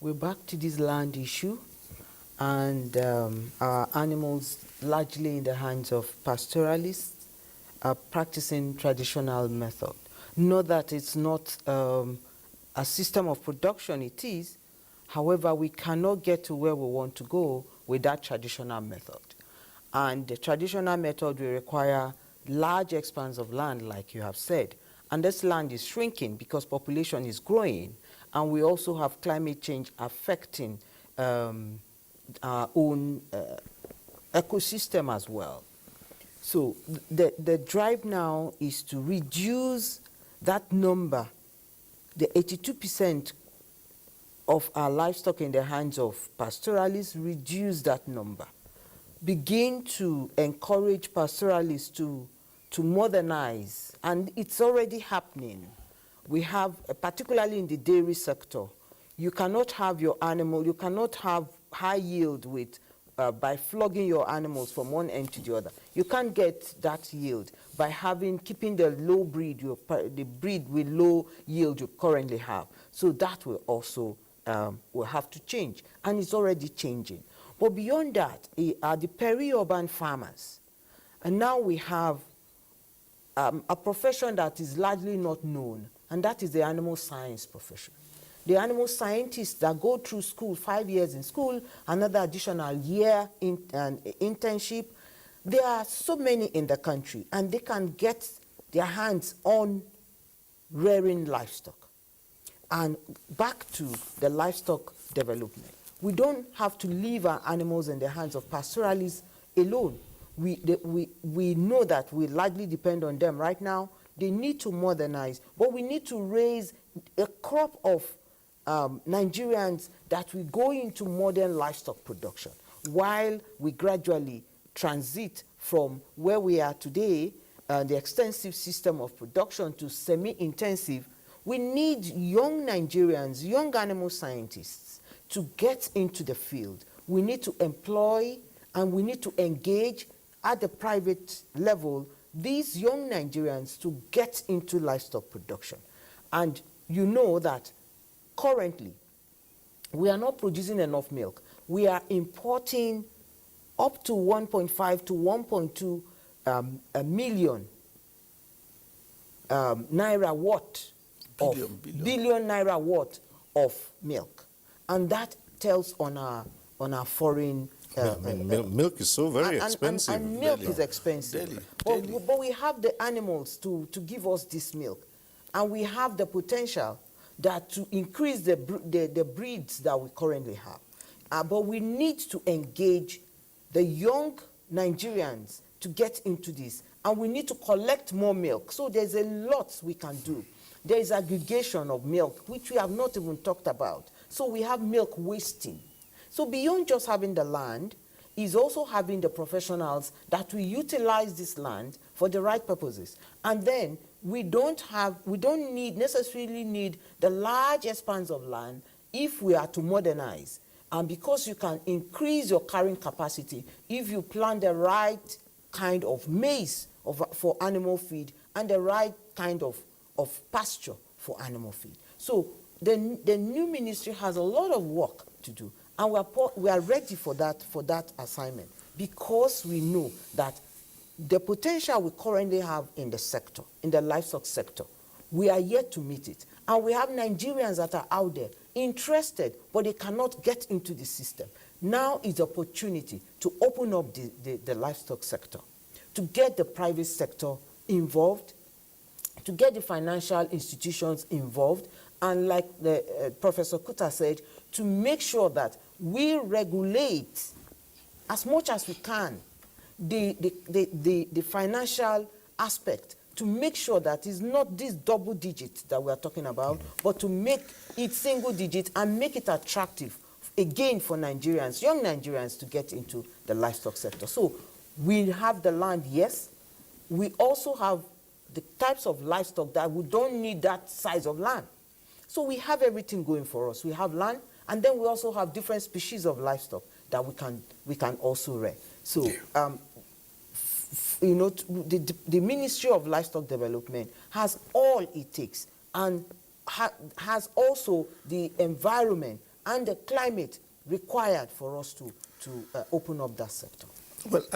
we're back to this land issue, and our animals largely in the hands of pastoralists are practicing traditional method. Not that it's not a system of production, it is. However, we cannot get to where we want to go with that traditional method. And the traditional method will require large expanse of land, like you have said. And this land is shrinking because population is growing. And we also have climate change affecting our own ecosystem as well. So the drive now is to reduce that number, the 82% of our livestock in the hands of pastoralists, reduce that number. Begin to encourage pastoralists to modernize, and it's already happening. We have, particularly in the dairy sector, you cannot have your animal, you cannot have high yield with by flogging your animals from one end to the other. You can't get that yield by keeping the low breed, the breed with low yield you currently have. So that will also will have to change, and it's already changing. But beyond that are the peri-urban farmers. And now we have a profession that is largely not known, and that is the animal science profession. The animal scientists that go through school, 5 years in school, another additional year in an internship. There are so many in the country, and they can get their hands on rearing livestock. And back to the livestock development. We don't have to leave our animals in the hands of pastoralists alone. We know that we largely depend on them right now. They need to modernize, but we need to raise a crop of Nigerians that will go into modern livestock production while we gradually transit from where we are today, the extensive system of production, to semi-intensive. We need young Nigerians, young animal scientists to get into the field. We need to employ and we need to engage at the private level these young Nigerians to get into livestock production. And you know that currently, we are not producing enough milk. We are importing up to 1.5 to 1.2 million naira worth billion naira worth of milk, and that tells on our foreign. Milk is so very expensive. And milk is expensive. But we have the animals to give us this milk, and we have the potential that to increase the breeds that we currently have. But we need to engage the young Nigerians to get into this, and we need to collect more milk. So there's a lot we can do. There is aggregation of milk, which we have not even talked about. So we have milk wasting. So beyond just having the land, is also having the professionals that will utilize this land for the right purposes. And then we don't necessarily need the large expanse of land if we are to modernize. And because you can increase your carrying capacity if you plant the right kind of maize for animal feed and the right kind of pasture for animal feed. So the new ministry has a lot of work to do, and we are ready for that assignment, because we know that the potential we currently have in the sector, in the livestock sector, we are yet to meet it. And we have Nigerians that are out there interested, but they cannot get into the system. Now is the opportunity to open up the livestock sector, to get the private sector involved, to get the financial institutions involved, and like Professor Kuta said, to make sure that we regulate as much as we can the financial aspect, to make sure that it's not this double digit that we are talking about, but to make it single digit and make it attractive again for Nigerians, young Nigerians, to get into the livestock sector. So we have the land, yes. We also have the types of livestock that we don't need that size of land. So we have everything going for us. We have land, and then we also have different species of livestock that we can also rear. So, you know, the Ministry of Livestock Development has all it takes, and has also the environment and the climate required for us to open up that sector? Well,